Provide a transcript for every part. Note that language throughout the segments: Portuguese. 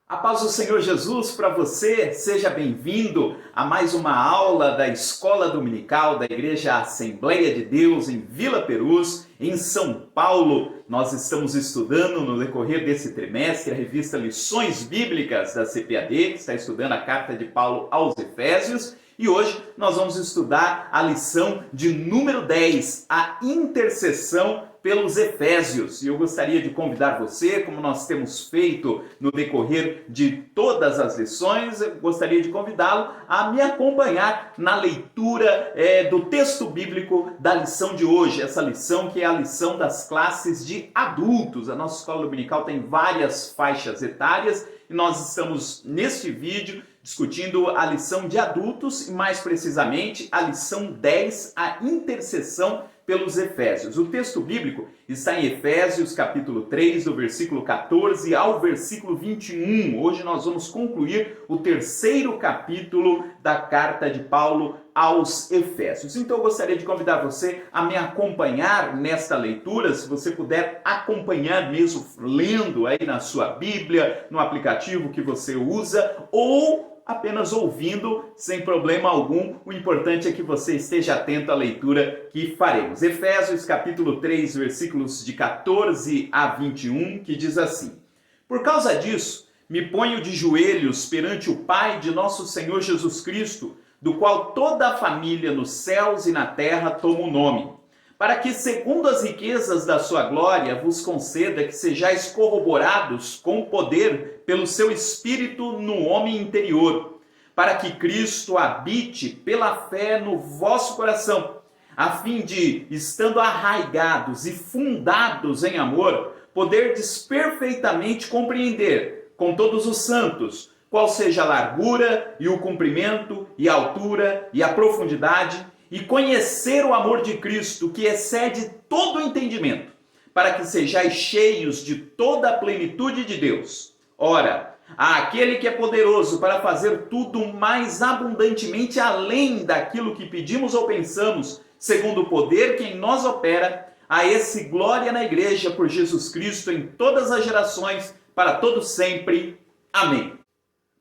A paz do Senhor Jesus para você, seja bem-vindo a mais uma aula da Escola Dominical da Igreja Assembleia de Deus em Vila Perus, em São Paulo. Nós estamos estudando no decorrer desse trimestre a revista Lições Bíblicas da CPAD, que está estudando a carta de Paulo aos Efésios. E hoje nós vamos estudar a lição de número 10, a intercessão pelos Efésios. E eu gostaria de convidar você, como nós temos feito no decorrer de todas as lições, eu gostaria de convidá-lo a me acompanhar na leitura do texto bíblico da lição de hoje. Essa lição que é a lição das classes de adultos. A nossa escola dominical tem várias faixas etárias e nós estamos neste vídeo discutindo a lição de adultos e mais precisamente a lição 10, a intercessão pelos Efésios. O texto bíblico está em Efésios capítulo 3, do versículo 14 ao versículo 21. Hoje nós vamos concluir o terceiro capítulo da carta de Paulo aos Efésios. Então eu gostaria de convidar você a me acompanhar nesta leitura, se você puder acompanhar mesmo lendo aí na sua Bíblia, no aplicativo que você usa, ou apenas ouvindo, sem problema algum. O importante é que você esteja atento à leitura que faremos. Efésios capítulo 3, versículos de 14 a 21, que diz assim: Por causa disso, me ponho de joelhos perante o Pai de nosso Senhor Jesus Cristo, do qual toda a família nos céus e na terra toma o nome, para que, segundo as riquezas da sua glória, vos conceda que sejais corroborados com poder pelo seu Espírito no homem interior, para que Cristo habite pela fé no vosso coração, a fim de, estando arraigados e fundados em amor, poderdes perfeitamente compreender, com todos os santos, qual seja a largura e o comprimento e a altura e a profundidade, e conhecer o amor de Cristo, que excede todo o entendimento, para que sejais cheios de toda a plenitude de Deus. Ora, àquele que é poderoso para fazer tudo mais abundantemente além daquilo que pedimos ou pensamos, segundo o poder que em nós opera, a esse glória na igreja por Jesus Cristo em todas as gerações, para todos sempre. Amém.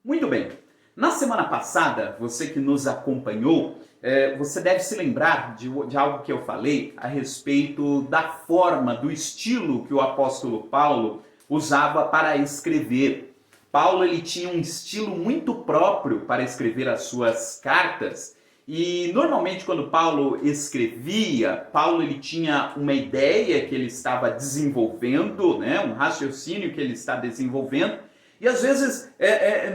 Muito bem. Na semana passada, você que nos acompanhou, você deve se lembrar de algo que eu falei a respeito da forma, do estilo que o apóstolo Paulo usava para escrever. Paulo ele tinha um estilo muito próprio para escrever as suas cartas e normalmente quando Paulo escrevia, Paulo ele tinha uma ideia que ele estava desenvolvendo, né, um raciocínio que ele está desenvolvendo. E às vezes,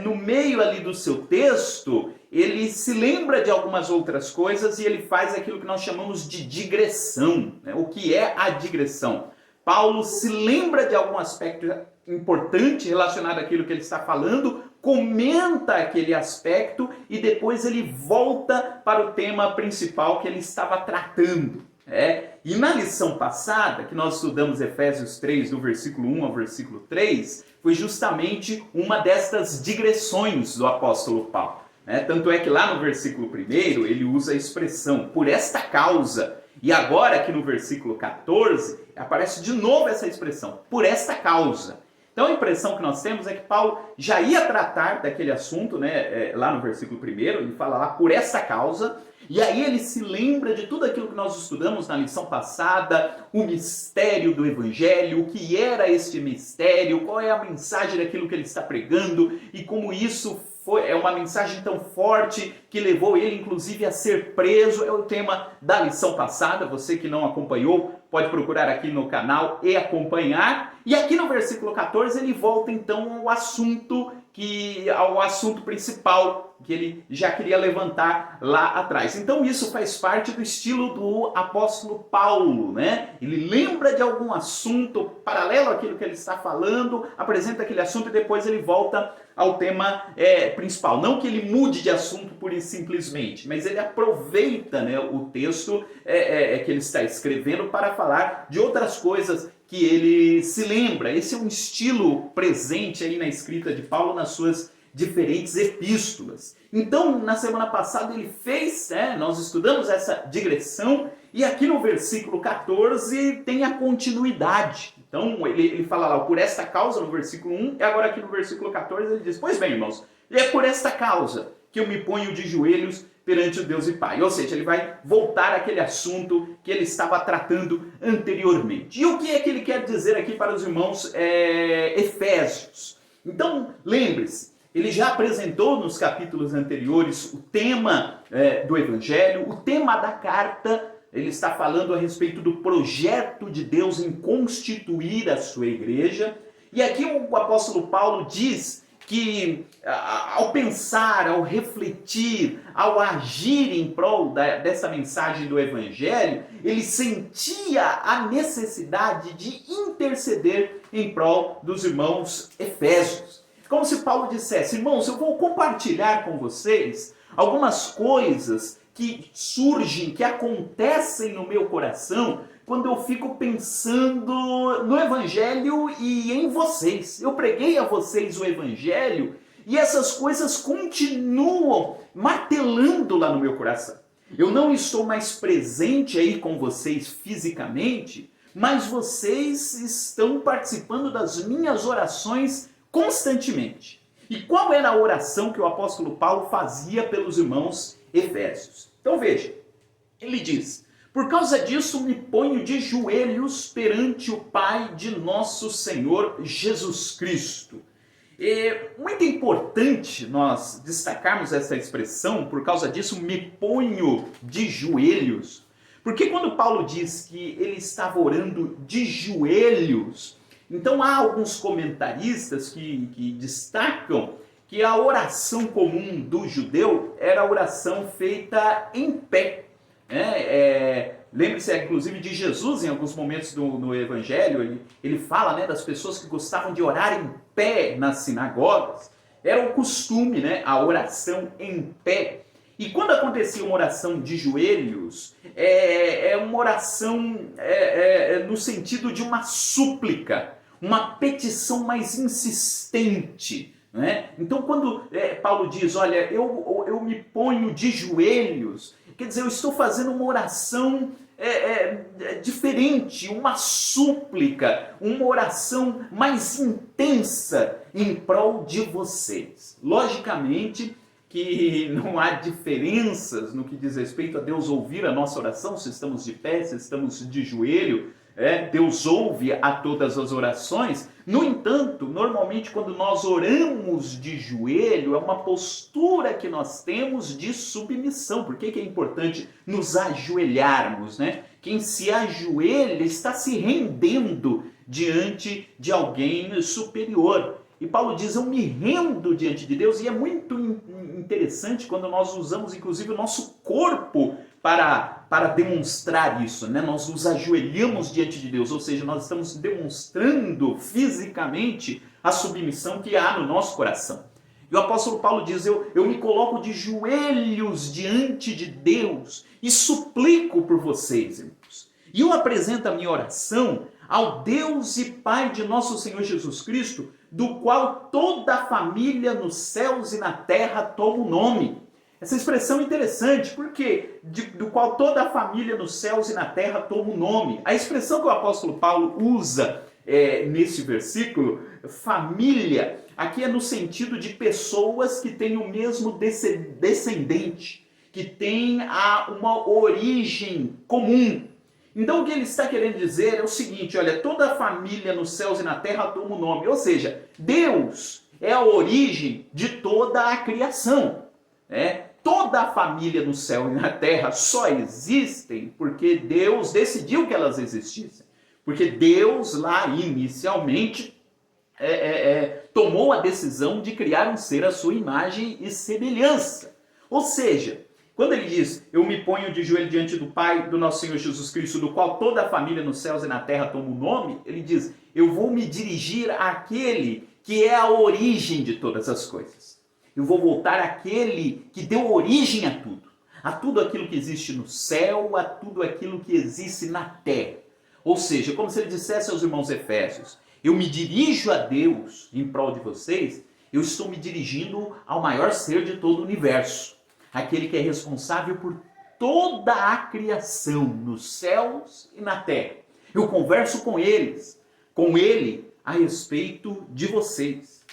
no meio ali do seu texto, ele se lembra de algumas outras coisas e ele faz aquilo que nós chamamos de digressão. Né? O que é a digressão? Paulo se lembra de algum aspecto importante relacionado àquilo que ele está falando, comenta aquele aspecto e depois ele volta para o tema principal que ele estava tratando. E na lição passada, que nós estudamos Efésios 3, do versículo 1 ao versículo 3, foi justamente uma destas digressões do apóstolo Paulo. Tanto é que lá no versículo 1 ele usa a expressão por esta causa. E agora aqui no versículo 14 aparece de novo essa expressão, por esta causa. Então a impressão que nós temos é que Paulo já ia tratar daquele assunto, né, lá no versículo 1, ele fala lá por esta causa. E aí ele se lembra de tudo aquilo que nós estudamos na lição passada, o mistério do Evangelho, o que era este mistério, qual é a mensagem daquilo que ele está pregando e como isso é uma mensagem tão forte que levou ele inclusive a ser preso. É o tema da lição passada, você que não acompanhou pode procurar aqui no canal e acompanhar. E aqui no versículo 14 ele volta então ao assunto principal que ele já queria levantar lá atrás. Então isso faz parte do estilo do apóstolo Paulo, né? Ele lembra de algum assunto paralelo àquilo que ele está falando, apresenta aquele assunto e depois ele volta ao tema principal. Não que ele mude de assunto pura e simplesmente, mas ele aproveita, né, o texto que ele está escrevendo para falar de outras coisas que ele se lembra. Esse é um estilo presente aí na escrita de Paulo nas suas diferentes epístolas. Então, na semana passada ele fez, nós estudamos essa digressão E aqui no versículo 14 tem a continuidade. Então ele fala lá, por esta causa, no versículo 1, e agora aqui no versículo 14 ele diz, pois bem, irmãos, e é por esta causa que eu me ponho de joelhos perante o Deus e Pai. Ou seja, ele vai voltar àquele assunto que ele estava tratando anteriormente. E o que é que ele quer dizer aqui para os irmãos Efésios? Então, lembre-se, ele já apresentou nos capítulos anteriores o tema do Evangelho, o tema da carta. Ele está falando a respeito do projeto de Deus em constituir a sua igreja. E aqui o apóstolo Paulo diz que ao pensar, ao refletir, ao agir em prol dessa mensagem do Evangelho, ele sentia a necessidade de interceder em prol dos irmãos efésios. Como se Paulo dissesse, irmãos, eu vou compartilhar com vocês algumas coisas que surgem, que acontecem no meu coração quando eu fico pensando no Evangelho e em vocês. Eu preguei a vocês o Evangelho e essas coisas continuam martelando lá no meu coração. Eu não estou mais presente aí com vocês fisicamente, mas vocês estão participando das minhas orações constantemente. E qual era a oração que o apóstolo Paulo fazia pelos irmãos efésios? Então veja, ele diz, por causa disso me ponho de joelhos perante o Pai de nosso Senhor Jesus Cristo. É muito importante nós destacarmos essa expressão, por causa disso me ponho de joelhos, porque quando Paulo diz que ele estava orando de joelhos, então há alguns comentaristas que destacam que a oração comum do judeu era a oração feita em pé. Lembre-se, inclusive, de Jesus, em alguns momentos no Evangelho, ele fala das pessoas que gostavam de orar em pé nas sinagogas. Era o costume, a oração em pé. E quando acontecia uma oração de joelhos, é uma oração no sentido de uma súplica, uma petição mais insistente. Então, quando Paulo diz, olha, eu me ponho de joelhos, quer dizer, eu estou fazendo uma oração diferente, uma súplica, uma oração mais intensa em prol de vocês. Logicamente que não há diferenças no que diz respeito a Deus ouvir a nossa oração, se estamos de pé, se estamos de joelho. Deus ouve a todas as orações. No entanto, normalmente quando nós oramos de joelho, é uma postura que nós temos de submissão. Por que é importante nos ajoelharmos? Quem se ajoelha está se rendendo diante de alguém superior. E Paulo diz, eu me rendo diante de Deus, e é muito interessante quando nós usamos inclusive o nosso corpo para demonstrar isso, Nós nos ajoelhamos diante de Deus, ou seja, nós estamos demonstrando fisicamente a submissão que há no nosso coração. E o apóstolo Paulo diz, eu me coloco de joelhos diante de Deus e suplico por vocês, irmãos. E eu apresento a minha oração ao Deus e Pai de nosso Senhor Jesus Cristo, do qual toda a família nos céus e na terra toma o nome. Essa expressão é interessante, porque do qual toda a família nos céus e na terra toma o nome. A expressão que o apóstolo Paulo usa nesse versículo, família, aqui é no sentido de pessoas que têm o mesmo descendente, que têm uma origem comum. Então o que ele está querendo dizer é o seguinte, olha, toda a família nos céus e na terra toma o nome. Ou seja, Deus é a origem de toda a criação. Toda a família no céu e na terra só existem porque Deus decidiu que elas existissem. Porque Deus lá inicialmente tomou a decisão de criar um ser à sua imagem e semelhança. Ou seja, quando ele diz, eu me ponho de joelho diante do Pai, do nosso Senhor Jesus Cristo, do qual toda a família nos céus e na terra toma o nome, ele diz, eu vou me dirigir àquele que é a origem de todas as coisas. Eu vou voltar àquele que deu origem a tudo aquilo que existe no céu, a tudo aquilo que existe na terra. Ou seja, como se ele dissesse aos irmãos efésios, eu me dirijo a Deus em prol de vocês, eu estou me dirigindo ao maior ser de todo o universo. Aquele que é responsável por toda a criação, nos céus e na terra. Eu converso com ele, a respeito de vocês.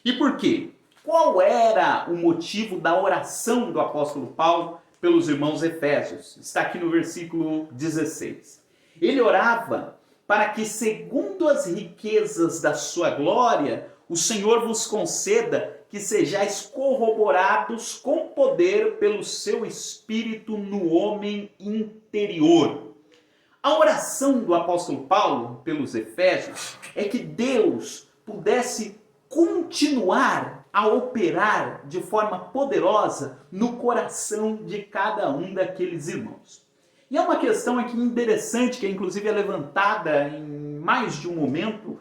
E por quê? Qual era o motivo da oração do apóstolo Paulo pelos irmãos efésios? Está aqui no versículo 16. Ele orava para que, segundo as riquezas da sua glória, o Senhor vos conceda que sejais corroborados com poder pelo seu Espírito no homem interior. A oração do apóstolo Paulo pelos Efésios é que Deus pudesse continuar a operar de forma poderosa no coração de cada um daqueles irmãos. E é uma questão aqui interessante, que inclusive é levantada em mais de um momento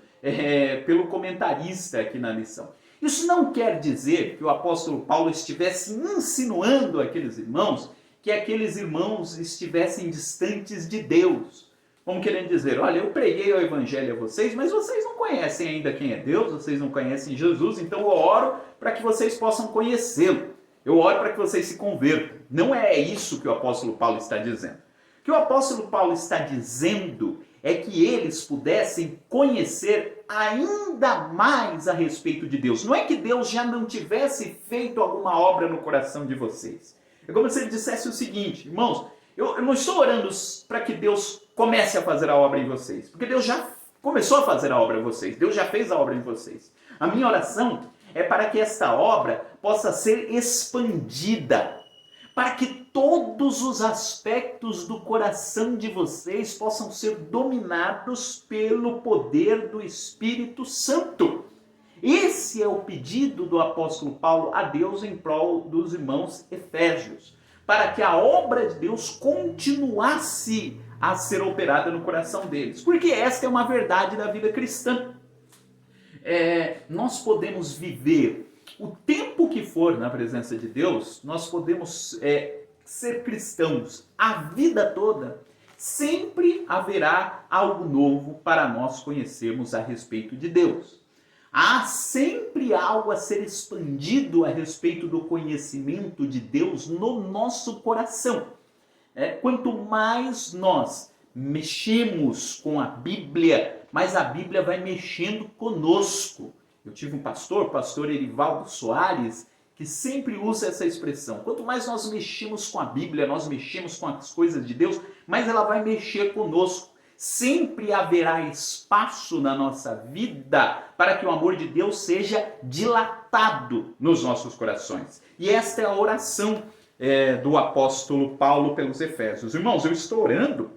pelo comentarista aqui na lição. Isso não quer dizer que o apóstolo Paulo estivesse insinuando àqueles irmãos que aqueles irmãos estivessem distantes de Deus. Como querendo dizer, olha, eu preguei o evangelho a vocês, mas vocês não conhecem ainda quem é Deus, vocês não conhecem Jesus, então eu oro para que vocês possam conhecê-lo. Eu oro para que vocês se convertam. Não é isso que o apóstolo Paulo está dizendo. O que o apóstolo Paulo está dizendo é que eles pudessem conhecer ainda mais a respeito de Deus. Não é que Deus já não tivesse feito alguma obra no coração de vocês. É como se ele dissesse o seguinte, irmãos, eu não estou orando para que Deus comece a fazer a obra em vocês, porque Deus já começou a fazer a obra em vocês, Deus já fez a obra em vocês. A minha oração é para que esta obra possa ser expandida, para que todos os aspectos do coração de vocês possam ser dominados pelo poder do Espírito Santo. Esse é o pedido do apóstolo Paulo a Deus em prol dos irmãos efésios, para que a obra de Deus continuasse a ser operada no coração deles, porque esta é uma verdade da vida cristã. Nós podemos viver o tempo que for na presença de Deus, nós podemos ser cristãos a vida toda, sempre haverá algo novo para nós conhecermos a respeito de Deus. Há sempre algo a ser expandido a respeito do conhecimento de Deus no nosso coração. Quanto mais nós mexemos com a Bíblia, mais a Bíblia vai mexendo conosco. Eu tive um pastor, o pastor Erivaldo Soares, que sempre usa essa expressão. Quanto mais nós mexemos com a Bíblia, nós mexemos com as coisas de Deus, mais ela vai mexer conosco. Sempre haverá espaço na nossa vida para que o amor de Deus seja dilatado nos nossos corações. E esta é a oração do apóstolo Paulo pelos Efésios. Irmãos, eu estou orando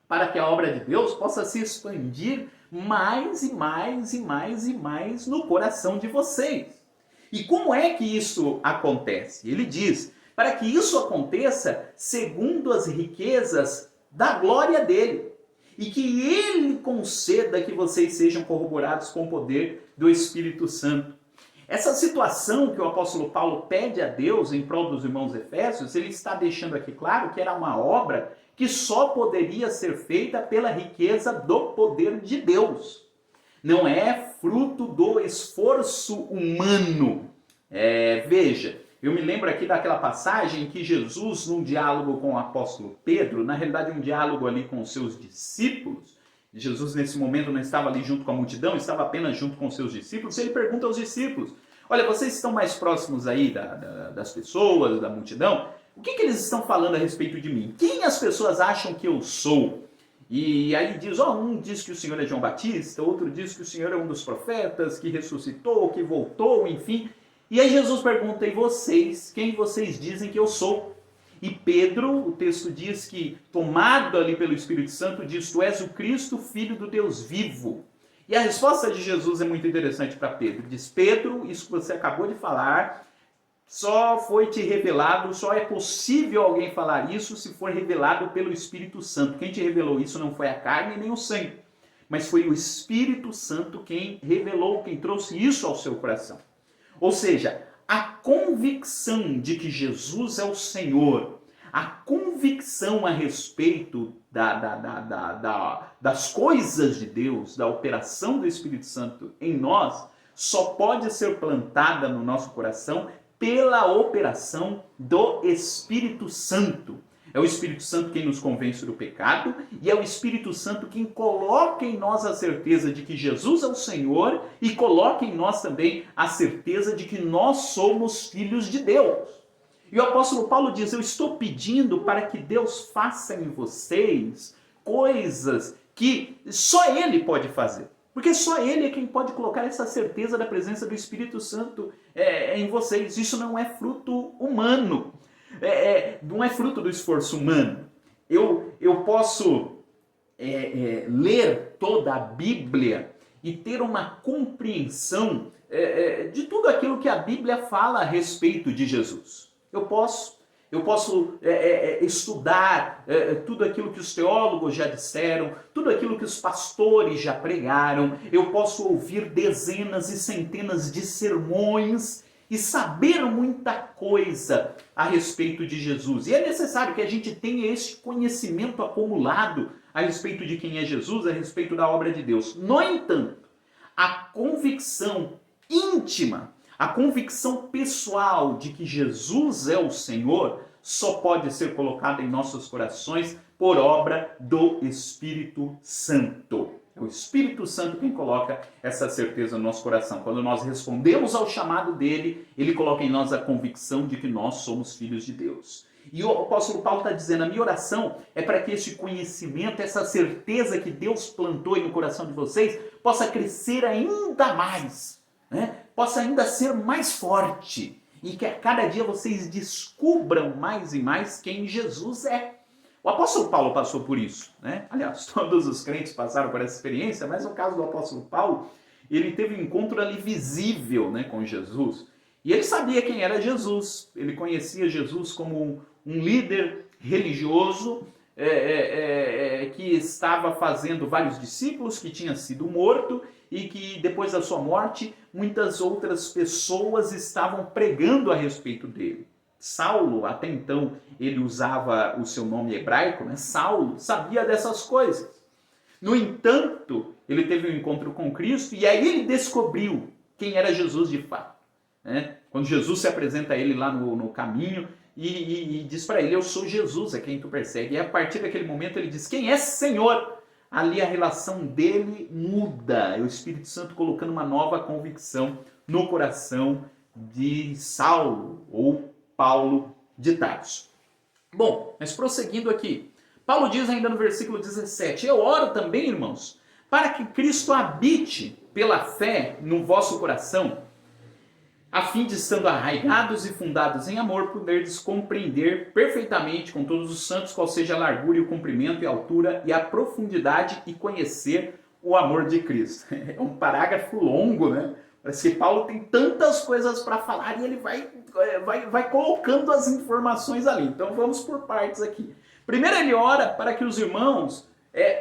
para que a obra de Deus possa se expandir mais e mais e mais e mais no coração de vocês. E como é que isso acontece? Ele diz, para que isso aconteça segundo as riquezas da glória dele, e que ele conceda que vocês sejam corroborados com o poder do Espírito Santo. Essa situação que o apóstolo Paulo pede a Deus em prol dos irmãos efésios, ele está deixando aqui claro que era uma obra que só poderia ser feita pela riqueza do poder de Deus. Não é fruto do esforço humano. Veja, eu me lembro aqui daquela passagem que Jesus, num diálogo com o apóstolo Pedro, na realidade um diálogo ali com os seus discípulos, Jesus nesse momento não estava ali junto com a multidão, estava apenas junto com os seus discípulos, ele pergunta aos discípulos, olha, vocês estão mais próximos aí das pessoas, da multidão, o que eles estão falando a respeito de mim? Quem as pessoas acham que eu sou? E aí diz, um diz que o Senhor é João Batista, outro diz que o Senhor é um dos profetas, que ressuscitou, que voltou, enfim. E aí Jesus pergunta, e vocês, quem vocês dizem que eu sou? E Pedro, o texto diz que, tomado ali pelo Espírito Santo, diz, tu és o Cristo, Filho do Deus vivo. E a resposta de Jesus é muito interessante para Pedro. Diz, Pedro, isso que você acabou de falar, só foi te revelado, só é possível alguém falar isso se for revelado pelo Espírito Santo. Quem te revelou isso não foi a carne nem o sangue, mas foi o Espírito Santo quem revelou, quem trouxe isso ao seu coração. Ou seja, a convicção de que Jesus é o Senhor, a convicção a respeito das coisas de Deus, da operação do Espírito Santo em nós, só pode ser plantada no nosso coração pela operação do Espírito Santo. É o Espírito Santo quem nos convence do pecado e é o Espírito Santo quem coloca em nós a certeza de que Jesus é o Senhor e coloca em nós também a certeza de que nós somos filhos de Deus. E o apóstolo Paulo diz: eu estou pedindo para que Deus faça em vocês coisas que só Ele pode fazer. Porque só Ele é quem pode colocar essa certeza da presença do Espírito Santo em vocês. Isso não é fruto humano. Não é fruto do esforço humano. Eu posso ler toda a Bíblia e ter uma compreensão de tudo aquilo que a Bíblia fala a respeito de Jesus. Eu posso estudar tudo aquilo que os teólogos já disseram, tudo aquilo que os pastores já pregaram, eu posso ouvir dezenas e centenas de sermões e saber muita coisa a respeito de Jesus. E é necessário que a gente tenha esse conhecimento acumulado a respeito de quem é Jesus, a respeito da obra de Deus. No entanto, a convicção íntima, a convicção pessoal de que Jesus é o Senhor só pode ser colocada em nossos corações por obra do Espírito Santo. É o Espírito Santo quem coloca essa certeza no nosso coração. Quando nós respondemos ao chamado dele, ele coloca em nós a convicção de que nós somos filhos de Deus. E o apóstolo Paulo está dizendo: a minha oração é para que esse conhecimento, essa certeza que Deus plantou no coração de vocês, possa crescer ainda mais, né? Possa ainda ser mais forte, e que a cada dia vocês descubram mais e mais quem Jesus é. O apóstolo Paulo passou por isso, né? Aliás, todos os crentes passaram por essa experiência, mas no caso do apóstolo Paulo, ele teve um encontro ali visível, né, com Jesus. E ele sabia quem era Jesus, ele conhecia Jesus como um líder religioso que estava fazendo vários discípulos, que tinha sido morto e que depois da sua morte muitas outras pessoas estavam pregando a respeito dele. Saulo, até então, ele usava o seu nome hebraico, né? Saulo sabia dessas coisas. No entanto, ele teve um encontro com Cristo e aí ele descobriu quem era Jesus de fato, né? Quando Jesus se apresenta a ele lá no caminho e diz para ele: eu sou Jesus, é quem tu persegue. E a partir daquele momento ele diz: quem é Senhor? Ali a relação dele muda. É o Espírito Santo colocando uma nova convicção no coração de Saulo, ou Paulo de Tarso. Bom, mas prosseguindo aqui, Paulo diz ainda no versículo 17: eu oro também, irmãos, para que Cristo habite pela fé no vosso coração, a fim de, estando arraigados e fundados em amor, poderdes compreender perfeitamente com todos os santos qual seja a largura e o comprimento e a altura e a profundidade, e conhecer o amor de Cristo. É um parágrafo longo, né? Parece que Paulo tem tantas coisas para falar e ele vai colocando as informações ali. Então vamos por partes aqui. Primeiro ele ora para que os irmãos,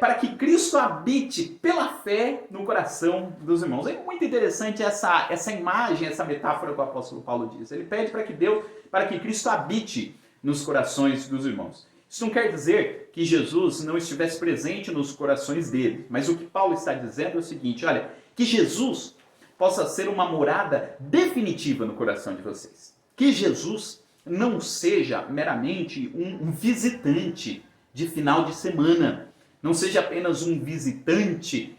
para que Cristo habite pela fé no coração dos irmãos. É muito interessante essa imagem, essa metáfora que o apóstolo Paulo diz. Ele pede para que Cristo habite nos corações dos irmãos. Isso não quer dizer que Jesus não estivesse presente nos corações dele, mas o que Paulo está dizendo é o seguinte: olha, que Jesus possa ser uma morada definitiva no coração de vocês. Que Jesus não seja meramente um visitante de final de semana. Não seja apenas um visitante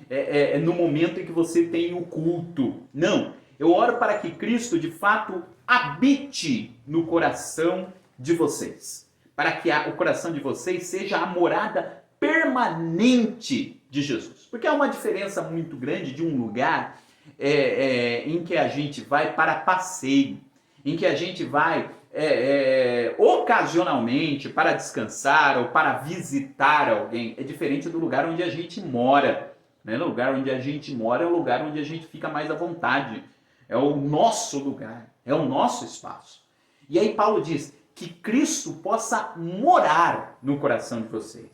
no momento em que você tem o culto. Não. Eu oro para que Cristo, de fato, habite no coração de vocês. Para que o coração de vocês seja a morada permanente de Jesus. Porque há uma diferença muito grande de um lugar em que a gente vai para passeio, em que a gente vai ocasionalmente para descansar ou para visitar alguém. É diferente do lugar onde a gente mora, né? No lugar onde a gente mora é o lugar onde a gente fica mais à vontade, é o nosso lugar, é o nosso espaço. E aí Paulo diz que Cristo possa morar no coração de vocês,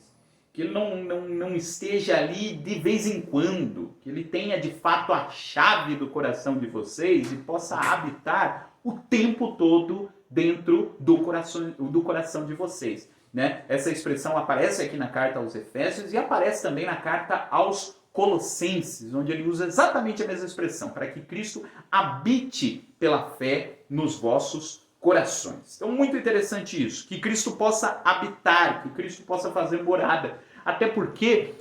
que ele não esteja ali de vez em quando, que ele tenha de fato a chave do coração de vocês e possa habitar o tempo todo dentro do coração de vocês, né? Essa expressão aparece aqui na carta aos Efésios e aparece também na carta aos Colossenses, onde ele usa exatamente a mesma expressão, para que Cristo habite pela fé nos vossos corações. Então, muito interessante isso, que Cristo possa habitar, que Cristo possa fazer morada. Até porque,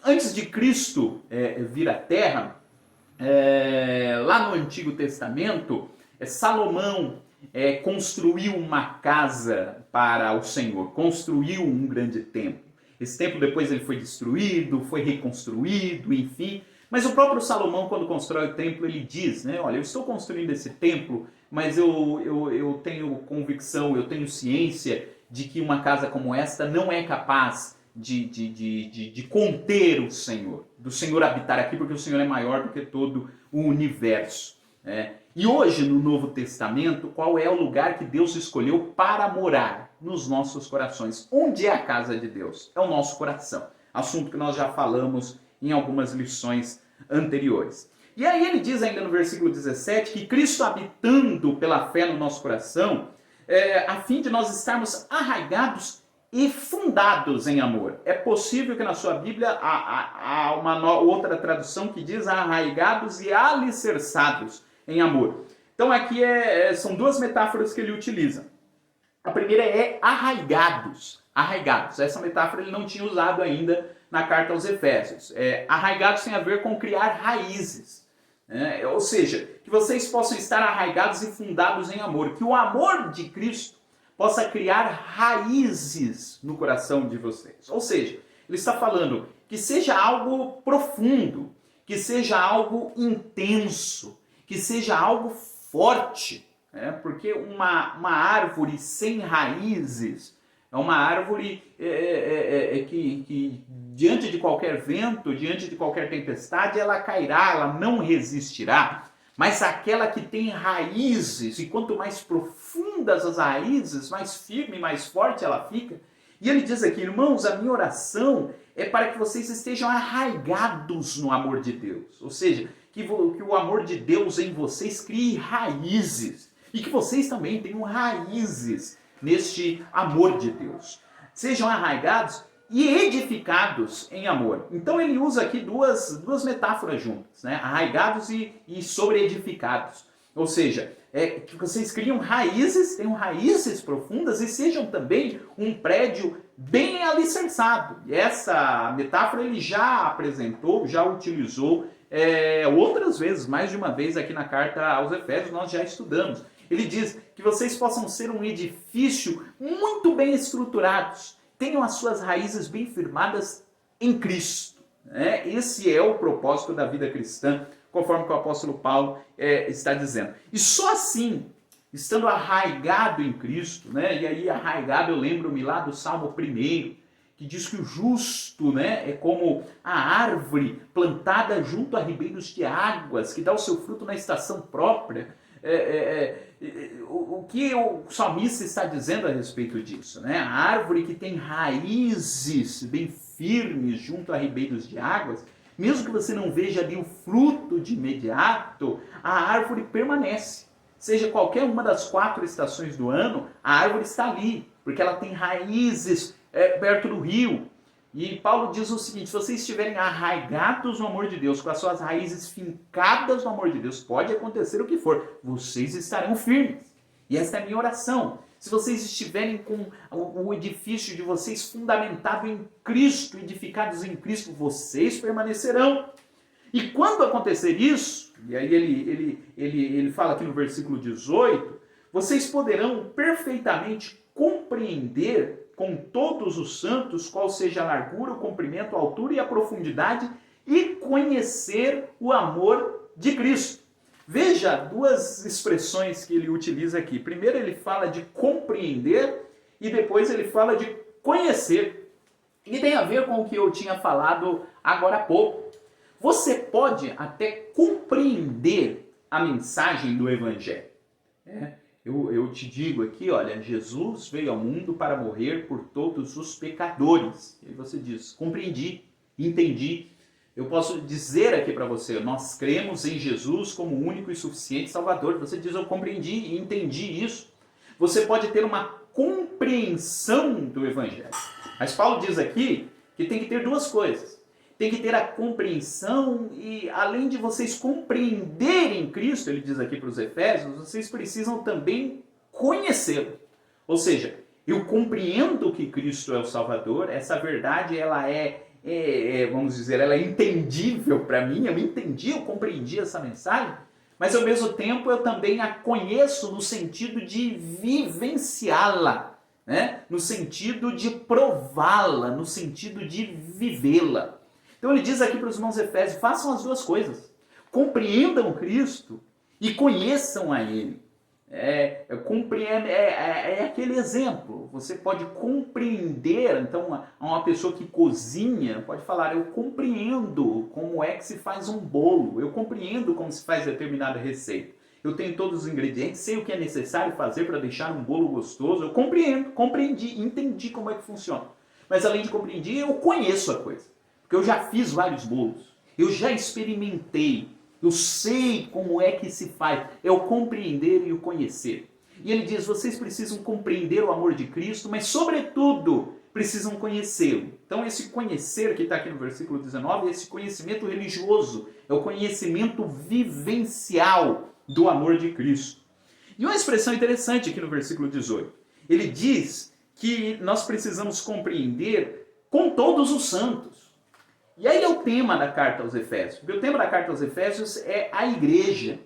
antes de Cristo vir à Terra, lá no Antigo Testamento, Salomão construiu uma casa para o Senhor, construiu um grande templo. Esse templo depois ele foi destruído, foi reconstruído, enfim. Mas o próprio Salomão, quando constrói o templo, ele diz, né, olha, eu estou construindo esse templo, mas eu tenho convicção, eu tenho ciência de que uma casa como esta não é capaz de conter o Senhor, do Senhor habitar aqui, porque o Senhor é maior do que todo o universo. E hoje, no Novo Testamento, qual é o lugar que Deus escolheu para morar? Nos nossos corações. Onde é a casa de Deus? É o nosso coração. Assunto que nós já falamos em algumas lições anteriores. E aí ele diz ainda no versículo 17 que Cristo habitando pela fé no nosso coração, a fim de nós estarmos arraigados e fundados em amor. É possível que na sua Bíblia há uma outra tradução que diz arraigados e alicerçados em amor. Então aqui são duas metáforas que ele utiliza. A primeira é arraigados. Arraigados. Essa metáfora ele não tinha usado ainda na carta aos Efésios. Arraigados tem a ver com criar raízes. Ou seja, que vocês possam estar arraigados e fundados em amor. Que o amor de Cristo possa criar raízes no coração de vocês. Ou seja, ele está falando que seja algo profundo, que seja algo intenso, que seja algo forte. Porque uma árvore sem raízes é uma árvore que diante de qualquer vento, diante de qualquer tempestade, ela cairá, ela não resistirá. Mas aquela que tem raízes, e quanto mais profundas as raízes, mais firme, mais forte ela fica. E ele diz aqui, irmãos, a minha oração é para que vocês estejam arraigados no amor de Deus. Ou seja, que o amor de Deus em vocês crie raízes. E que vocês também tenham raízes neste amor de Deus. Sejam arraigados e edificados em amor. Então ele usa aqui duas metáforas juntas, né? Arraigados e sobre-edificados. Ou seja, que vocês criam raízes, tenham raízes profundas e sejam também um prédio bem alicerçado. E essa metáfora ele já apresentou, já utilizou outras vezes, mais de uma vez aqui na carta aos Efésios nós já estudamos. Ele diz que vocês possam ser um edifício muito bem estruturados, tenham as suas raízes bem firmadas em Cristo. Esse é o propósito da vida cristã, conforme que o apóstolo Paulo está dizendo. E só assim, estando arraigado em Cristo, e aí arraigado eu lembro-me lá do Salmo 1, que diz que o justo é como a árvore plantada junto a ribeiros de águas, que dá o seu fruto na estação própria. O que o salmista está dizendo a respeito disso? A árvore que tem raízes bem firmes junto a ribeiros de águas, mesmo que você não veja ali o fruto de imediato, a árvore permanece. Seja qualquer uma das 4 estações do ano, a árvore está ali, porque ela tem raízes perto do rio. E Paulo diz o seguinte, se vocês estiverem arraigados no amor de Deus, com as suas raízes fincadas no amor de Deus, pode acontecer o que for, vocês estarão firmes. E esta é a minha oração. Se vocês estiverem com o edifício de vocês fundamentado em Cristo, edificados em Cristo, vocês permanecerão. E quando acontecer isso, e aí ele fala aqui no versículo 18, vocês poderão perfeitamente compreender com todos os santos qual seja a largura, o comprimento, a altura e a profundidade e conhecer o amor de Cristo. Veja 2 expressões que ele utiliza aqui. Primeiro ele fala de compreender e depois ele fala de conhecer. E tem a ver com o que eu tinha falado agora há pouco. Você pode até compreender a mensagem do Evangelho. Eu te digo aqui, olha, Jesus veio ao mundo para morrer por todos os pecadores. E você diz, compreendi, entendi. Eu posso dizer aqui para você, nós cremos em Jesus como único e suficiente Salvador. Você diz, eu compreendi e entendi isso. Você pode ter uma compreensão do Evangelho. Mas Paulo diz aqui que tem que ter 2 coisas. tem que ter a compreensão e, além de vocês compreenderem Cristo, ele diz aqui para os Efésios, vocês precisam também conhecê-lo. Ou seja, eu compreendo que Cristo é o Salvador, essa verdade ela vamos dizer, ela é entendível para mim, eu compreendi essa mensagem, mas ao mesmo tempo eu também a conheço no sentido de vivenciá-la, né? No sentido de prová-la, no sentido de vivê-la. Então ele diz aqui para os irmãos Efésios, façam as duas coisas. Compreendam Cristo e conheçam a Ele. É aquele exemplo. Você pode compreender, então uma pessoa que cozinha pode falar, eu compreendo como é que se faz um bolo, eu compreendo como se faz determinada receita. Eu tenho todos os ingredientes, sei o que é necessário fazer para deixar um bolo gostoso, eu compreendi, entendi como é que funciona. Mas além de compreender, eu conheço a coisa. Porque eu já fiz vários bolos, eu já experimentei, eu sei como é que se faz, é o compreender e o conhecer. E ele diz, vocês precisam compreender o amor de Cristo, mas sobretudo precisam conhecê-lo. Então esse conhecer que está aqui no versículo 19, esse conhecimento religioso, é o conhecimento vivencial do amor de Cristo. E uma expressão interessante aqui no versículo 18, ele diz que nós precisamos compreender com todos os santos. E aí é o tema da carta aos Efésios. Porque o tema da carta aos Efésios é a igreja.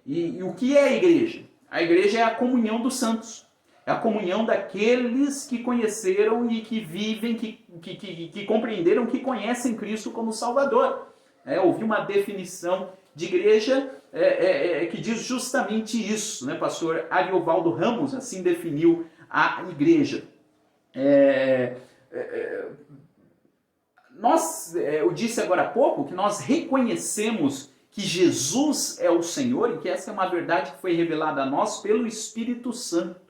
E o que é a igreja? A igreja é a comunhão dos santos. É a comunhão daqueles que conheceram e que vivem, que compreenderam, que conhecem Cristo como Salvador. Ouvi uma definição de igreja que diz justamente isso. Né? Pastor Ariovaldo Ramos assim definiu a igreja. Eu disse agora há pouco que nós reconhecemos que Jesus é o Senhor e que essa é uma verdade que foi revelada a nós pelo Espírito Santo.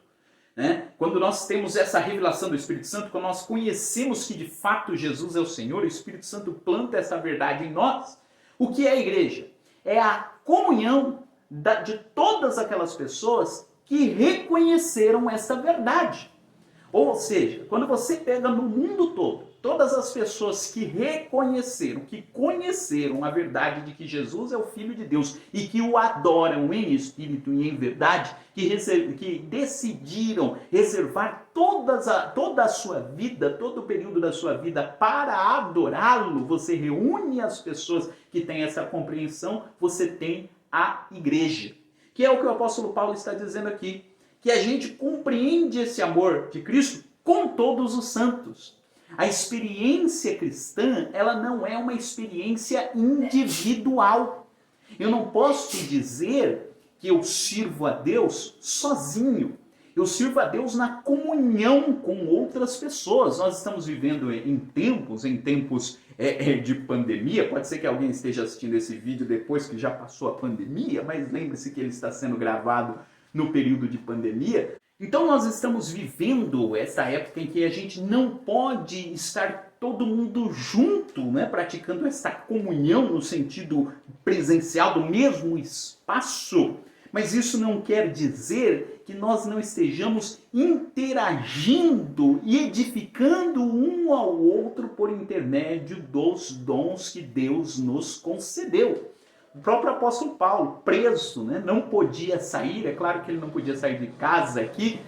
Né? Quando nós temos essa revelação do Espírito Santo, quando nós conhecemos que de fato Jesus é o Senhor, o Espírito Santo planta essa verdade em nós. O que é a igreja? É a comunhão de todas aquelas pessoas que reconheceram essa verdade. Ou seja, quando você pega no mundo todo, todas as pessoas que reconheceram, que conheceram a verdade de que Jesus é o Filho de Deus e que o adoram em espírito e em verdade, que decidiram reservar toda a sua vida, todo o período da sua vida para adorá-lo, você reúne as pessoas que têm essa compreensão, você tem a igreja. Que é o que o apóstolo Paulo está dizendo aqui, que a gente compreende esse amor de Cristo com todos os santos. A experiência cristã, ela não é uma experiência individual. Eu não posso te dizer que eu sirvo a Deus sozinho. Eu sirvo a Deus na comunhão com outras pessoas. Nós estamos vivendo em tempos de pandemia. Pode ser que alguém esteja assistindo esse vídeo depois que já passou a pandemia, mas lembre-se que ele está sendo gravado no período de pandemia. Então nós estamos vivendo essa época em que a gente não pode estar todo mundo junto, né, praticando essa comunhão no sentido presencial do mesmo espaço. Mas isso não quer dizer que nós não estejamos interagindo e edificando um ao outro por intermédio dos dons que Deus nos concedeu. O próprio apóstolo Paulo, preso, né, não podia sair, é claro que ele não podia sair de casa aqui,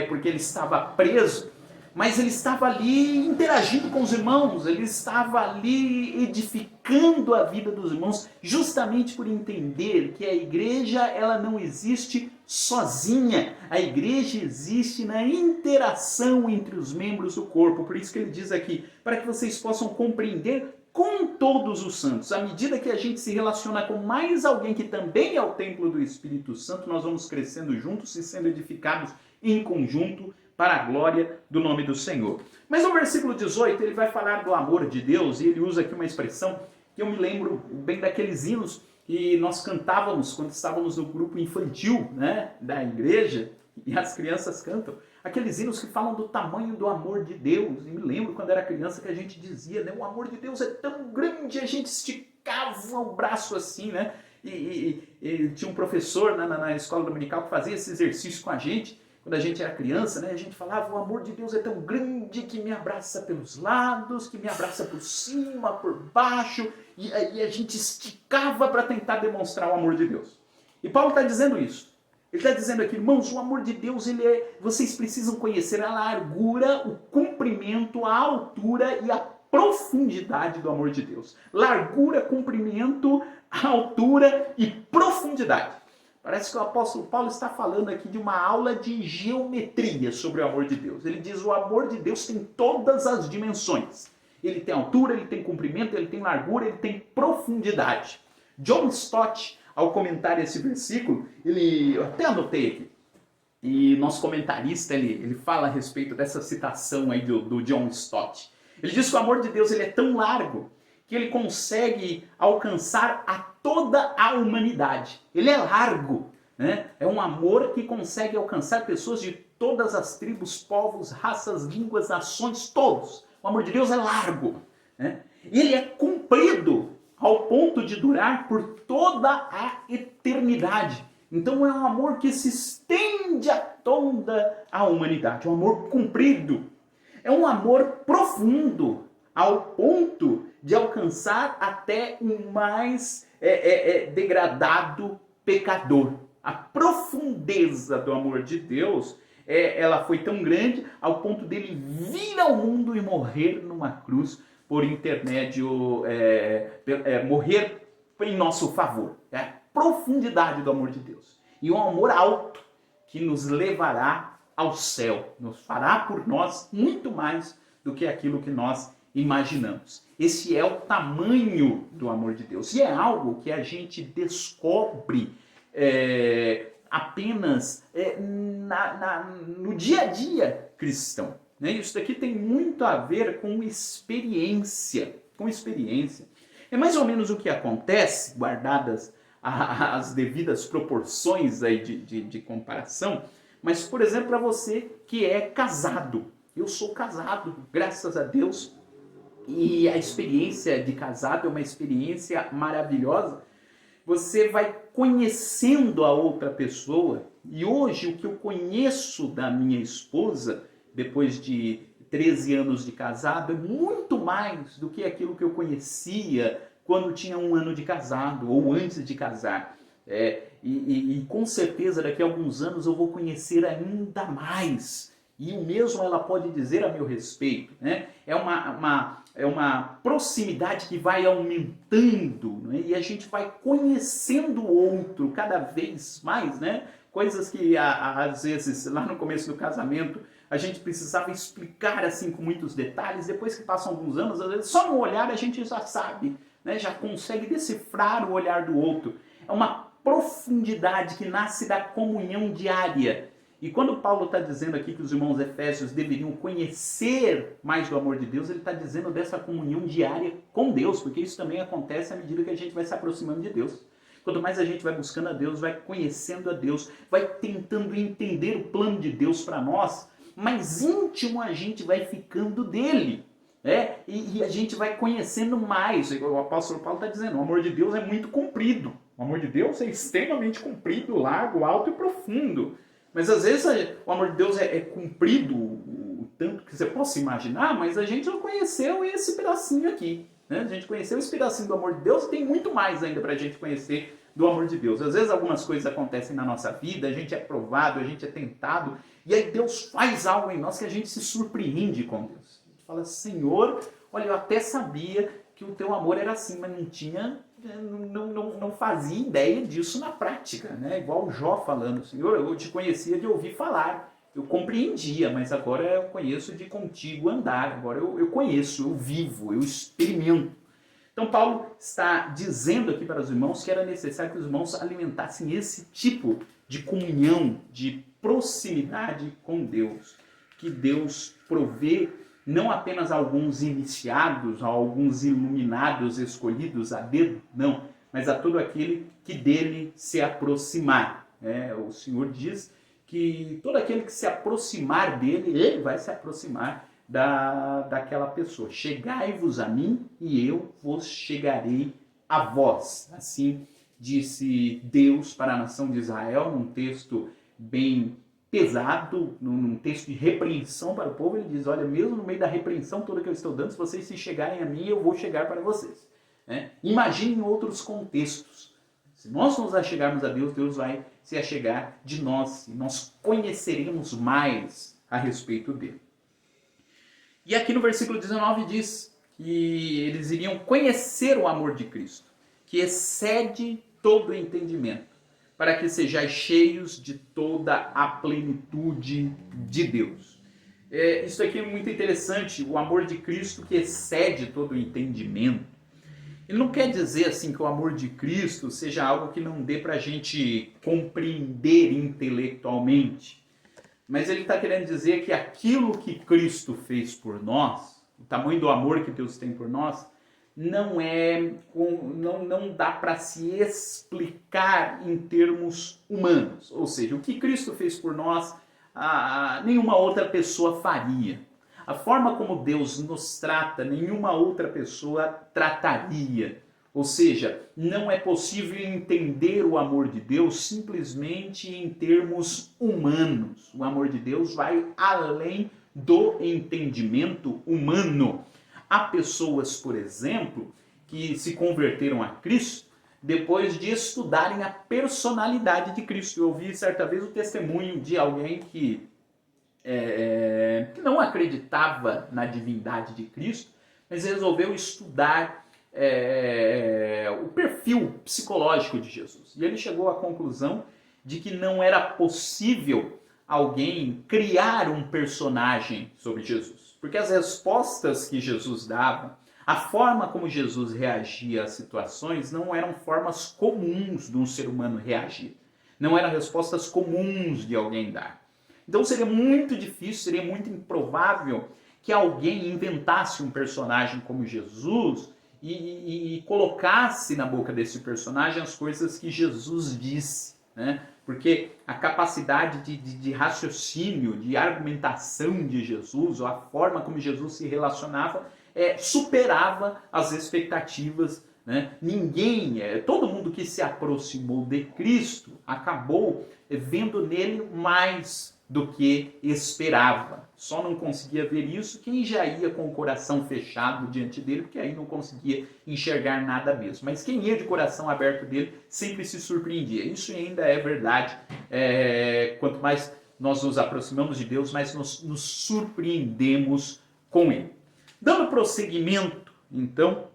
porque ele estava preso, mas ele estava ali interagindo com os irmãos, ele estava ali edificando a vida dos irmãos, justamente por entender que a igreja ela não existe sozinha, a igreja existe na interação entre os membros do corpo, por isso que ele diz aqui, para que vocês possam compreender com todos os santos. À medida que a gente se relaciona com mais alguém que também é o templo do Espírito Santo, nós vamos crescendo juntos e sendo edificados em conjunto para a glória do nome do Senhor. Mas no versículo 18 ele vai falar do amor de Deus e ele usa aqui uma expressão que eu me lembro bem daqueles hinos que nós cantávamos quando estávamos no grupo infantil, né, da igreja, e as crianças cantam. Aqueles hinos que falam do tamanho do amor de Deus. E me lembro quando era criança que a gente dizia, né? O amor de Deus é tão grande, a gente esticava o braço assim, né? E tinha um professor na escola dominical que fazia esse exercício com a gente. Quando a gente era criança, né, a gente falava, o amor de Deus é tão grande que me abraça pelos lados, que me abraça por cima, por baixo, e a gente esticava para tentar demonstrar o amor de Deus. E Paulo está dizendo isso. Ele está dizendo aqui, irmãos, o amor de Deus, vocês precisam conhecer a largura, o comprimento, a altura e a profundidade do amor de Deus. Largura, comprimento, altura e profundidade. Parece que o apóstolo Paulo está falando aqui de uma aula de geometria sobre o amor de Deus. Ele diz, o amor de Deus tem todas as dimensões. Ele tem altura, ele tem comprimento, ele tem largura, ele tem profundidade. John Stott, ao comentar esse versículo, eu até anotei aqui, e nosso comentarista, ele fala a respeito dessa citação aí do John Stott. Ele diz que o amor de Deus ele é tão largo que ele consegue alcançar a toda a humanidade. Ele é largo, né? É um amor que consegue alcançar pessoas de todas as tribos, povos, raças, línguas, nações, todos. O amor de Deus é largo, né? Ele é comprido ao ponto de durar por toda a eternidade. Então é um amor que se estende a toda a humanidade. É um amor comprido. É um amor profundo, ao ponto de alcançar até o mais degradado pecador. A profundeza do amor de Deus, ela foi tão grande ao ponto dele vir ao mundo e morrer numa cruz por intermédio, morrer em nosso favor. É a profundidade do amor de Deus. E um amor alto que nos levará ao céu, nos fará por nós muito mais do que aquilo que nós imaginamos. Esse é o tamanho do amor de Deus. E é algo que a gente descobre apenas no dia a dia cristão. Né? Isso daqui tem muito a ver com experiência. É mais ou menos o que acontece, guardadas as devidas proporções aí de comparação, mas, por exemplo, para você que é casado. Eu sou casado, graças a Deus, e a experiência de casado é uma experiência maravilhosa. Você vai conhecendo a outra pessoa, e hoje o que eu conheço da minha esposa, depois de 13 anos de casado, é muito mais do que aquilo que eu conhecia quando tinha 1 ano de casado, ou antes de casar. E com certeza daqui a alguns anos eu vou conhecer ainda mais. E o mesmo ela pode dizer a meu respeito. Né? É uma proximidade que vai aumentando, né? E a gente vai conhecendo o outro cada vez mais. Né? Coisas que às vezes lá no começo do casamento a gente precisava explicar assim com muitos detalhes. Depois que passam alguns anos, às vezes só no olhar a gente já sabe, né? Já consegue decifrar o olhar do outro. É uma profundidade que nasce da comunhão diária. E quando Paulo está dizendo aqui que os irmãos efésios deveriam conhecer mais do amor de Deus, ele está dizendo dessa comunhão diária com Deus, porque isso também acontece à medida que a gente vai se aproximando de Deus. Quanto mais a gente vai buscando a Deus, vai conhecendo a Deus, vai tentando entender o plano de Deus para nós, mais íntimo a gente vai ficando dele. E a gente vai conhecendo mais. O apóstolo Paulo está dizendo, o amor de Deus é muito comprido. O amor de Deus é extremamente comprido, largo, alto e profundo. Mas às vezes o amor de Deus é comprido o tanto que você possa imaginar, mas a gente não conheceu esse pedacinho aqui. Né? A gente conheceu esse pedacinho do amor de Deus e tem muito mais ainda para a gente conhecer do amor de Deus. Às vezes algumas coisas acontecem na nossa vida, a gente é provado, a gente é tentado, e aí Deus faz algo em nós que a gente se surpreende com Deus. A gente fala, Senhor, olha, eu até sabia que o teu amor era assim, mas não fazia ideia disso na prática, né? Igual o Jó falando, Senhor, eu te conhecia de ouvir falar, eu compreendia, mas agora eu conheço de contigo andar, agora eu conheço, eu vivo, eu experimento. Então Paulo está dizendo aqui para os irmãos que era necessário que os irmãos alimentassem esse tipo de comunhão, de proximidade com Deus, que Deus provê não apenas a alguns iniciados, a alguns iluminados escolhidos a dedo, não, mas a todo aquele que dele se aproximar. O Senhor diz que todo aquele que se aproximar dele, ele vai se aproximar daquela pessoa. Chegai-vos a mim e eu vos chegarei a vós. Assim disse Deus para a nação de Israel, num texto bem pesado, num texto de repreensão para o povo, ele diz, olha, mesmo no meio da repreensão toda que eu estou dando, se vocês se chegarem a mim, eu vou chegar para vocês. Né? Imagine em outros contextos. Se nós nos achegarmos a Deus, Deus vai se achegar de nós, e nós conheceremos mais a respeito dele. E aqui no versículo 19 diz que eles iriam conhecer o amor de Cristo, que excede todo o entendimento, para que sejais cheios de toda a plenitude de Deus. Isso aqui é muito interessante, o amor de Cristo que excede todo o entendimento. Ele não quer dizer assim que o amor de Cristo seja algo que não dê para a gente compreender intelectualmente, mas ele está querendo dizer que aquilo que Cristo fez por nós, o tamanho do amor que Deus tem por nós, não dá para se explicar em termos humanos. Ou seja, o que Cristo fez por nós, nenhuma outra pessoa faria. A forma como Deus nos trata, nenhuma outra pessoa trataria. Ou seja, não é possível entender o amor de Deus simplesmente em termos humanos. O amor de Deus vai além do entendimento humano. Há pessoas, por exemplo, que se converteram a Cristo depois de estudarem a personalidade de Cristo. Eu ouvi certa vez o testemunho de alguém que não acreditava na divindade de Cristo, mas resolveu estudar o perfil psicológico de Jesus. E ele chegou à conclusão de que não era possível alguém criar um personagem sobre Jesus. Porque as respostas que Jesus dava, a forma como Jesus reagia às situações, não eram formas comuns de um ser humano reagir. Não eram respostas comuns de alguém dar. Então seria muito difícil, seria muito improvável que alguém inventasse um personagem como Jesus e colocasse na boca desse personagem as coisas que Jesus disse, né? Porque a capacidade de raciocínio, de argumentação de Jesus, ou a forma como Jesus se relacionava, superava as expectativas, né? Todo mundo que se aproximou de Cristo acabou vendo nele mais do que esperava. Só não conseguia ver isso quem já ia com o coração fechado diante dele, porque aí não conseguia enxergar nada mesmo. Mas quem ia de coração aberto dele sempre se surpreendia. Isso ainda é verdade. Quanto mais nós nos aproximamos de Deus, mais nos surpreendemos com ele. Dando prosseguimento, então,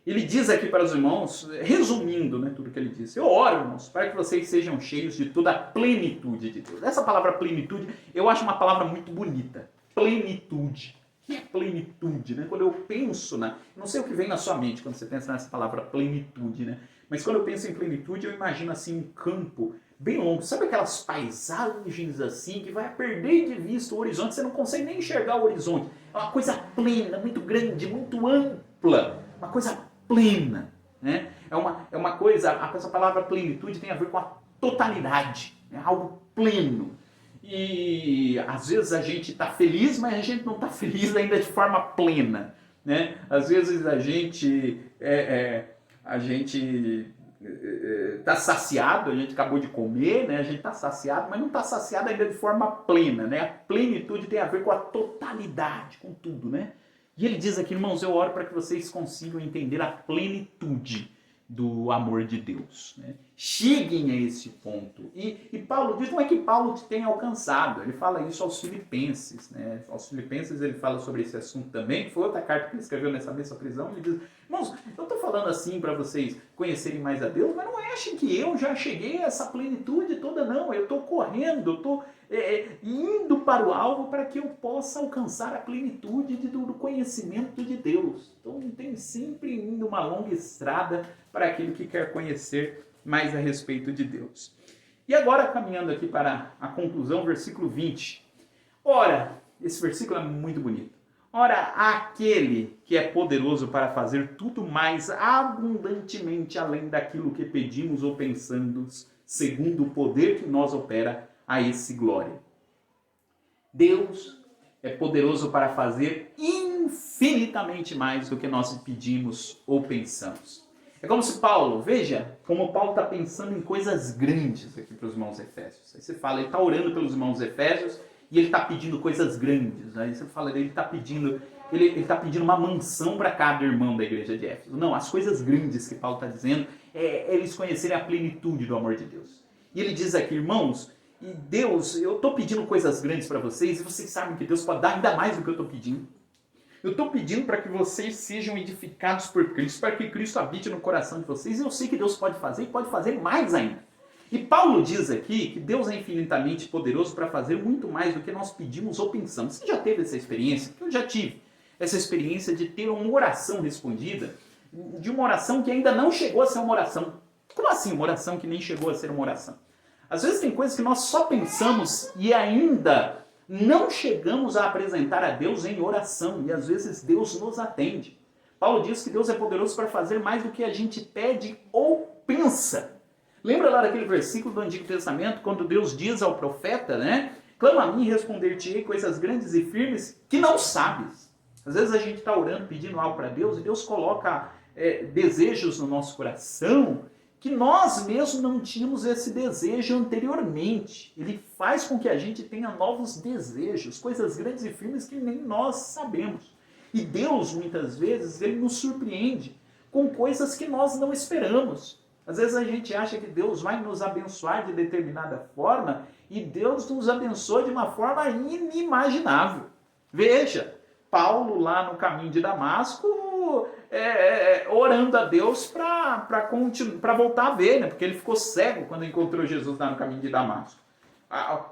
ele diz aqui para os irmãos, resumindo, né, tudo que ele disse, eu oro, irmãos, para que vocês sejam cheios de toda a plenitude de Deus. Essa palavra plenitude, eu acho uma palavra muito bonita. Plenitude. O que é plenitude? Né? Quando eu penso não sei o que vem na sua mente quando você pensa nessa palavra plenitude, né? Mas quando eu penso em plenitude, eu imagino assim um campo bem longo. Sabe aquelas paisagens assim que vai perder de vista o horizonte, você não consegue nem enxergar o horizonte. É uma coisa plena, muito grande, muito ampla, uma coisa plena, né? É uma coisa, essa palavra plenitude tem a ver com a totalidade, é algo pleno. E às vezes a gente está feliz, mas a gente não está feliz ainda de forma plena, né? Às vezes a gente está saciado, a gente acabou de comer, né? A gente está saciado, mas não está saciado ainda de forma plena, né? A plenitude tem a ver com a totalidade, com tudo, né? E ele diz aqui, irmãos, eu oro para que vocês consigam entender a plenitude do amor de Deus, né? Cheguem a esse ponto. E Paulo diz, não é que Paulo te tenha alcançado, ele fala isso aos Filipenses, né? Aos Filipenses ele fala sobre esse assunto também, que foi outra carta que ele escreveu nessa mesma prisão, ele diz, irmãos, eu estou falando assim para vocês conhecerem mais a Deus, mas não achem que eu já cheguei a essa plenitude toda, não. Eu estou correndo, eu estou indo para o alvo para que eu possa alcançar a plenitude do conhecimento de Deus. Então tem sempre indo uma longa estrada para aquele que quer conhecer mais a respeito de Deus. E agora, caminhando aqui para a conclusão, versículo 20. Ora, esse versículo é muito bonito. Ora, aquele que é poderoso para fazer tudo mais abundantemente além daquilo que pedimos ou pensamos, segundo o poder que nós opera, a esse glória. Deus é poderoso para fazer infinitamente mais do que nós pedimos ou pensamos. É como se Paulo, veja como Paulo está pensando em coisas grandes aqui para os irmãos efésios. Aí você fala, ele está orando pelos irmãos efésios e ele está pedindo coisas grandes. Aí você fala, ele está pedindo uma mansão para cada irmão da igreja de Éfeso. Não, as coisas grandes que Paulo está dizendo é eles conhecerem a plenitude do amor de Deus. E ele diz aqui, irmãos, e Deus, eu estou pedindo coisas grandes para vocês e vocês sabem que Deus pode dar ainda mais do que eu estou pedindo. Eu estou pedindo para que vocês sejam edificados por Cristo, para que Cristo habite no coração de vocês. E eu sei que Deus pode fazer e pode fazer mais ainda. E Paulo diz aqui que Deus é infinitamente poderoso para fazer muito mais do que nós pedimos ou pensamos. Você já teve essa experiência? Eu já tive essa experiência de ter uma oração respondida, de uma oração que ainda não chegou a ser uma oração. Como assim uma oração que nem chegou a ser uma oração? Às vezes tem coisas que nós só pensamos e ainda não chegamos a apresentar a Deus em oração, e às vezes Deus nos atende. Paulo diz que Deus é poderoso para fazer mais do que a gente pede ou pensa. Lembra lá daquele versículo do Antigo Testamento, quando Deus diz ao profeta, né? Clama a mim e responder-te-ei coisas grandes e firmes que não sabes. Às vezes a gente está orando, pedindo algo para Deus, e Deus coloca desejos no nosso coração, que nós mesmos não tínhamos esse desejo anteriormente. Ele faz com que a gente tenha novos desejos, coisas grandes e firmes que nem nós sabemos. E Deus, muitas vezes, ele nos surpreende com coisas que nós não esperamos. Às vezes a gente acha que Deus vai nos abençoar de determinada forma e Deus nos abençoa de uma forma inimaginável. Veja, Paulo lá no caminho de Damasco, orando a Deus para voltar a ver, né? Porque ele ficou cego quando encontrou Jesus lá no caminho de Damasco.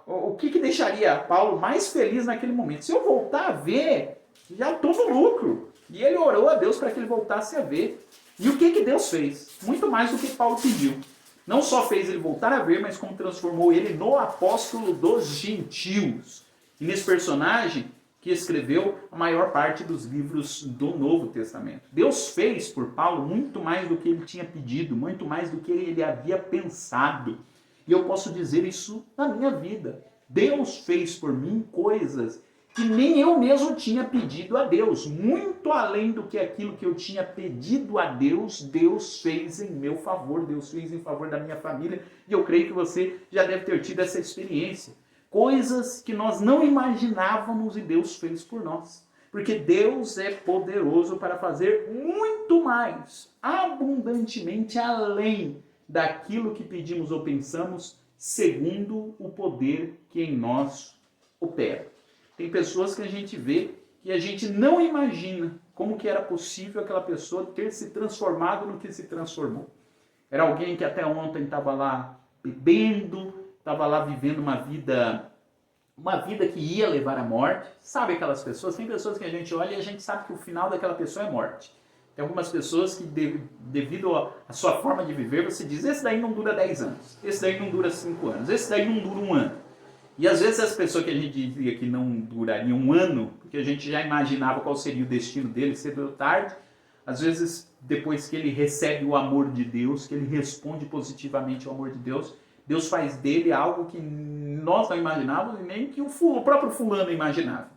O que deixaria Paulo mais feliz naquele momento? Se eu voltar a ver, já estou no lucro. E ele orou a Deus para que ele voltasse a ver. E o que Deus fez? Muito mais do que Paulo pediu. Não só fez ele voltar a ver, mas como transformou ele no apóstolo dos gentios. E nesse personagem que escreveu a maior parte dos livros do Novo Testamento. Deus fez por Paulo muito mais do que ele tinha pedido, muito mais do que ele havia pensado. E eu posso dizer isso na minha vida. Deus fez por mim coisas que nem eu mesmo tinha pedido a Deus. Muito além do que aquilo que eu tinha pedido a Deus, Deus fez em meu favor, Deus fez em favor da minha família. E eu creio que você já deve ter tido essa experiência. Coisas que nós não imaginávamos e Deus fez por nós. Porque Deus é poderoso para fazer muito mais, abundantemente além daquilo que pedimos ou pensamos, segundo o poder que em nós opera. Tem pessoas que a gente vê que a gente não imagina como que era possível aquela pessoa ter se transformado no que se transformou. Era alguém que até ontem estava lá bebendo, estava lá vivendo uma vida que ia levar à morte. Sabe aquelas pessoas? Tem pessoas que a gente olha e a gente sabe que o final daquela pessoa é morte. Tem algumas pessoas que, devido à sua forma de viver, você diz, esse daí não dura 10 anos, esse daí não dura 5 anos, esse daí não dura 1 ano. E às vezes as pessoas que a gente dizia que não durariam 1 ano, porque a gente já imaginava qual seria o destino dele cedo ou tarde, às vezes depois que ele recebe o amor de Deus, que ele responde positivamente ao amor de Deus, Deus faz dele algo que nós não imaginávamos e nem que o próprio fulano imaginava.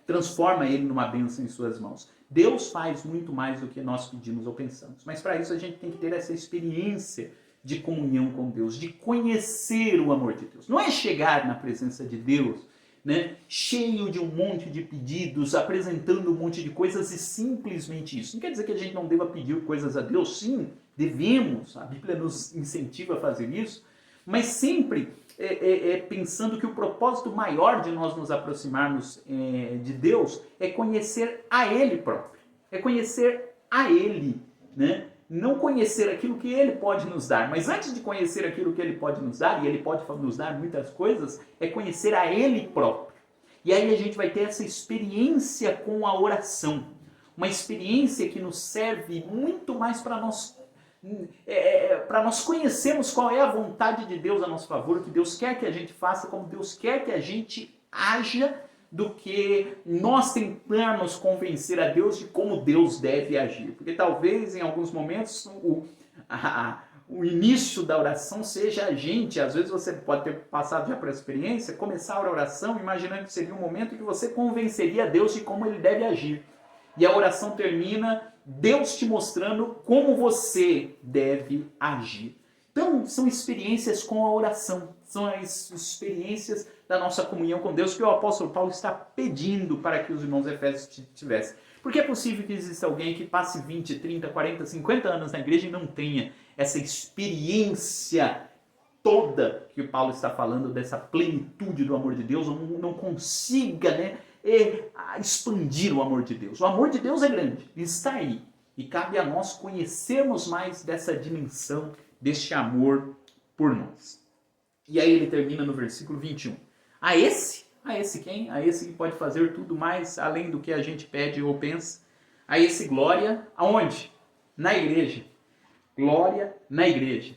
Transforma ele numa bênção em suas mãos. Deus faz muito mais do que nós pedimos ou pensamos. Mas para isso a gente tem que ter essa experiência de comunhão com Deus, de conhecer o amor de Deus. Não é chegar na presença de Deus, cheio de um monte de pedidos, apresentando um monte de coisas e simplesmente isso. Não quer dizer que a gente não deva pedir coisas a Deus, sim, devemos, a Bíblia nos incentiva a fazer isso, mas sempre pensando que o propósito maior de nós nos aproximarmos de Deus é conhecer a Ele próprio, é conhecer a Ele, não conhecer aquilo que Ele pode nos dar, mas antes de conhecer aquilo que Ele pode nos dar, e Ele pode nos dar muitas coisas, é conhecer a Ele próprio. E aí a gente vai ter essa experiência com a oração, uma experiência que nos serve muito mais para nós conhecermos qual é a vontade de Deus a nosso favor, o que Deus quer que a gente faça, como Deus quer que a gente haja, do que nós tentarmos convencer a Deus de como Deus deve agir. Porque talvez em alguns momentos o início da oração seja a gente, às vezes você pode ter passado já por essa experiência, começar a oração imaginando que seria um momento em que você convenceria a Deus de como Ele deve agir. E a oração termina Deus te mostrando como você deve agir. Então, são experiências com a oração, são as experiências da nossa comunhão com Deus que o apóstolo Paulo está pedindo para que os irmãos efésios tivessem. Porque é possível que exista alguém que passe 20, 30, 40, 50 anos na igreja e não tenha essa experiência toda que o Paulo está falando, dessa plenitude do amor de Deus, ou não consiga, né, expandir o amor de Deus. O amor de Deus é grande, está aí. E cabe a nós conhecermos mais dessa dimensão, deste amor por nós. E aí ele termina no versículo 21. A esse quem? A esse que pode fazer tudo mais além do que a gente pede ou pensa. A esse glória, aonde? Na igreja. Glória na igreja.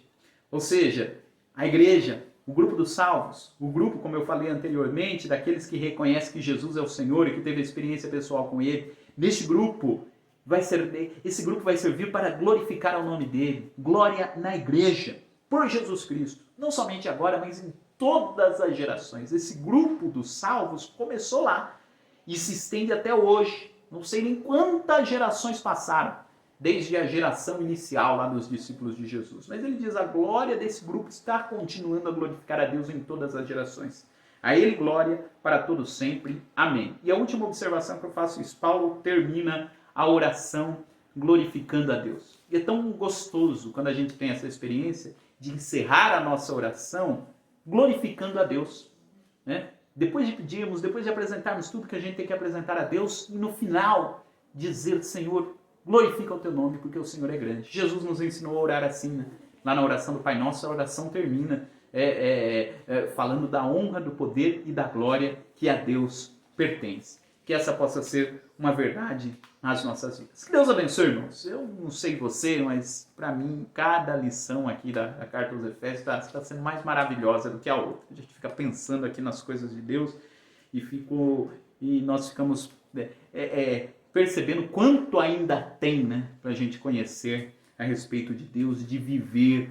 Ou seja, a igreja, o grupo dos salvos, o grupo, como eu falei anteriormente, daqueles que reconhecem que Jesus é o Senhor e que teve experiência pessoal com Ele, esse grupo vai servir para glorificar o nome dele. Glória na igreja, por Jesus Cristo. Não somente agora, mas em todas as gerações. Esse grupo dos salvos começou lá e se estende até hoje. Não sei nem quantas gerações passaram, desde a geração inicial lá dos discípulos de Jesus. Mas ele diz, a glória desse grupo está continuando a glorificar a Deus em todas as gerações. A ele glória para todos sempre. Amém. E a última observação que eu faço é isso. Paulo termina a oração glorificando a Deus. E é tão gostoso quando a gente tem essa experiência de encerrar a nossa oração glorificando a Deus, né? Depois de pedirmos, depois de apresentarmos tudo que a gente tem que apresentar a Deus, e no final dizer, Senhor, glorifica o teu nome, porque o Senhor é grande. Jesus nos ensinou a orar assim, né? Lá na oração do Pai Nosso, a oração termina falando da honra, do poder e da glória que a Deus pertence. Que essa possa ser uma verdade nas nossas vidas. Que Deus abençoe, irmãos. Eu não sei você, mas para mim, cada lição aqui da Carta aos Efésios está sendo mais maravilhosa do que a outra. A gente fica pensando aqui nas coisas de Deus e nós ficamos percebendo quanto ainda tem, né, para a gente conhecer a respeito de Deus e de viver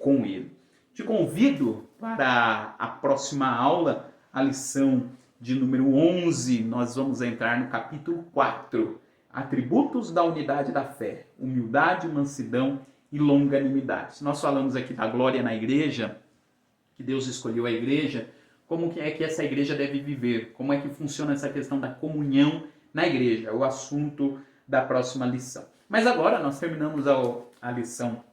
com Ele. Te convido para a próxima aula, a lição de número 11, nós vamos entrar no capítulo 4, atributos da unidade da fé, humildade, mansidão e longanimidade. Nós falamos aqui da glória na igreja, que Deus escolheu a igreja, como é que essa igreja deve viver, como é que funciona essa questão da comunhão na igreja, é o assunto da próxima lição. Mas agora nós terminamos a lição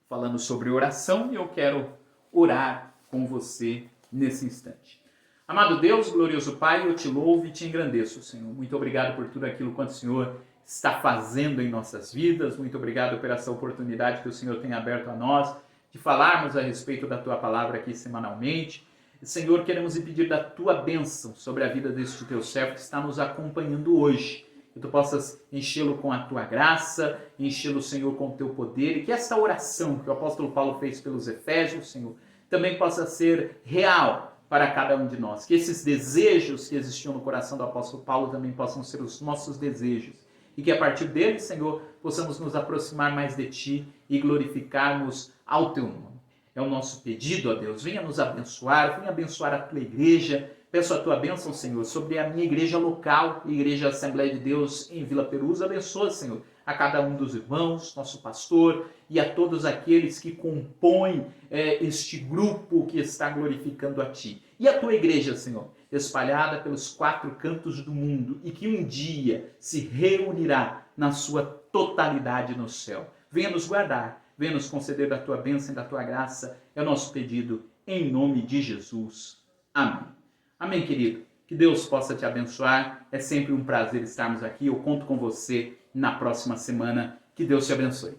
falando sobre oração e eu quero orar com você nesse instante. Amado Deus, glorioso Pai, eu te louvo e te engrandeço, Senhor. Muito obrigado por tudo aquilo que o Senhor está fazendo em nossas vidas. Muito obrigado por essa oportunidade que o Senhor tem aberto a nós de falarmos a respeito da Tua palavra aqui semanalmente. Senhor, queremos lhe pedir da Tua bênção sobre a vida deste Teu servo que está nos acompanhando hoje. Que Tu possas enchê-lo com a Tua graça, enchê-lo, Senhor, com o Teu poder e que essa oração que o apóstolo Paulo fez pelos Efésios, Senhor, também possa ser real para cada um de nós. Que esses desejos que existiam no coração do apóstolo Paulo também possam ser os nossos desejos. E que a partir deles, Senhor, possamos nos aproximar mais de Ti e glorificarmos ao Teu nome. É o nosso pedido, ó Deus. Venha nos abençoar, venha abençoar a Tua igreja. Peço a Tua bênção, Senhor, sobre a minha igreja local, Igreja Assembleia de Deus em Vila Perus. Abençoa, Senhor, a cada um dos irmãos, nosso pastor e a todos aqueles que compõem este grupo que está glorificando a Ti. E a Tua igreja, Senhor, espalhada pelos 4 cantos do mundo e que um dia se reunirá na sua totalidade no céu. Venha nos guardar, venha nos conceder da Tua bênção e da Tua graça. É o nosso pedido em nome de Jesus. Amém. Amém, querido. Que Deus possa te abençoar. É sempre um prazer estarmos aqui. Eu conto com você na próxima semana. Que Deus te abençoe.